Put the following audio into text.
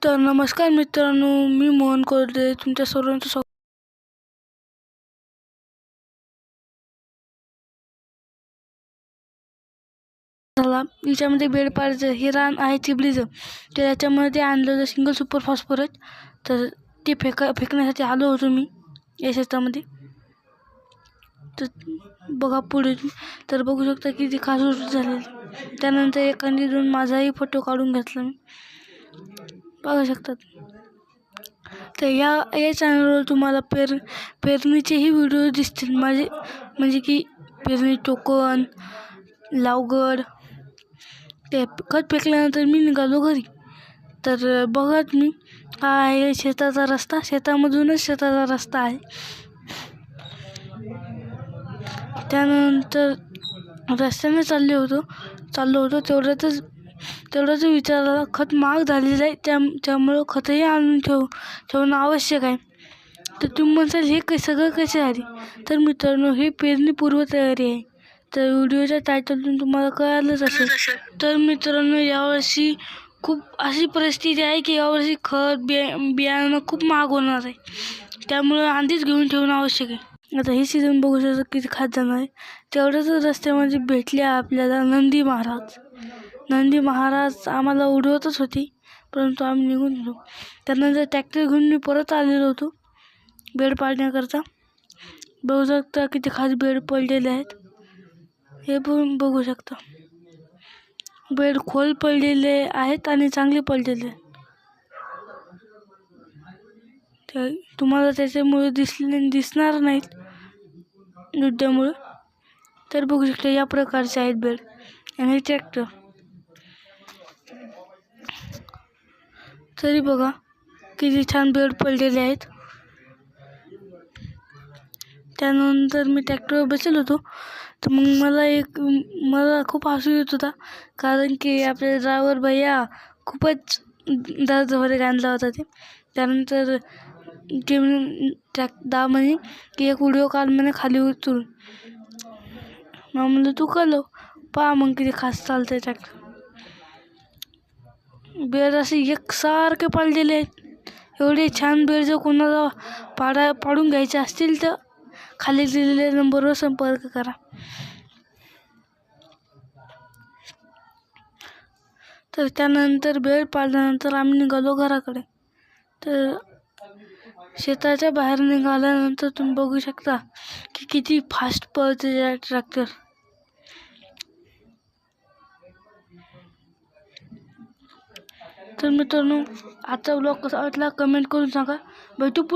तर नमस्कार मित्रांनो, मी मोहन कोरडे तुमच्या सर्वांचं स्वागत. झाला याच्यामध्ये बेड पाडायचं हे रान आहे चिबलीचं, तर याच्यामध्ये आणलं होतं सिंगल सुपर फॉस्फरस. तर ते फेकण्यासाठी आलो होतो मी या शेतामध्ये. तर बघा पुढे तर बघू शकता की ते खासूस झालेले. त्यानंतर एखादी दोन माझाही फोटो काढून घेतला मी, बघू शकतात. तर या चॅनलवर तुम्हाला पेरणीचेही व्हिडिओ दिसतील माझे, म्हणजे की पेरणी टोकन लावगड. ते खत फेकल्यानंतर मी निघालो घरी. तर बघा मी हा आहे शेताचा रस्ता, शेतामधूनच शेताचा रस्ता आहे. त्यानंतर रस्त्याने चाललो होतो तेवढंच विचारायला खत महाग झालेलं आहे, त्यामुळं खतही आणून ठेवणं आवश्यक आहे. तर तुम्ही म्हणसाल हे सगळं कसे झाले, तर मित्रांनो हे पेरणी पूर्वतयारी आहे. तर व्हिडिओच्या टायटलतून तुम्हाला कळालंच असेल. तर मित्रांनो यावर्षी खूप अशी परिस्थिती आहे की यावर्षी खत बियाणं खूप महाग होणार आहे, त्यामुळं आधीच घेऊन ठेवणं आवश्यक आहे. आता ही सीझन बघू शकता किती खात जाणार आहे. तेवढंच रस्त्यामध्ये भेटले आपल्याला नंदी महाराज आम्हाला उडवतच होती, परंतु आम्ही निघून गेलो. त्यानंतर ट्रॅक्टर घेऊन मी परत आलेलो होतो बेड पाडण्याकरता. बघू शकता किती खास बेड पडलेले आहेत, हे पण बघू शकता. बेड खोल पडलेले आहेत आणि चांगले पडलेले आहेत. ते तुम्हाला त्याच्यामुळे दिसणार नाहीत युद्धामुळे. तर बघू शकता या प्रकारचे आहेत बेड आणि ट्रॅक्टर. तरी बघा किती छान बेड पडलेले आहेत. त्यानंतर मी ट्रॅक्टरवर बसलो होतो, तर मग मला खूप हसू येत होता, कारण की आपले ड्रायव्हर भैया खूपच दर्दभरे आणला होता ते. त्यानंतर ते म्हणे की एक व्हिडिओ काढ म्हणे खाली उतरून. मग म्हणलं तू कलो पहा मग किती खास चालतंय ट्रॅक्टर. बेड असे एकसारखे पडलेले आहेत. एवढे छान बेड जर कोणाला पाडून घ्यायचे असतील तर खाली दिलेल्या नंबरवर संपर्क करा. तर त्यानंतर बेड पाडल्यानंतर आम्ही निघालो घराकडे. तर शेताच्या बाहेर निघाल्यानंतर तुम्ही बघू शकता की किती फास्ट पळते ट्रॅक्टर. तर मित्रांनो आजचा व्लॉग कसा वाटला कमेंट करून सांगा. भेटू पुढे.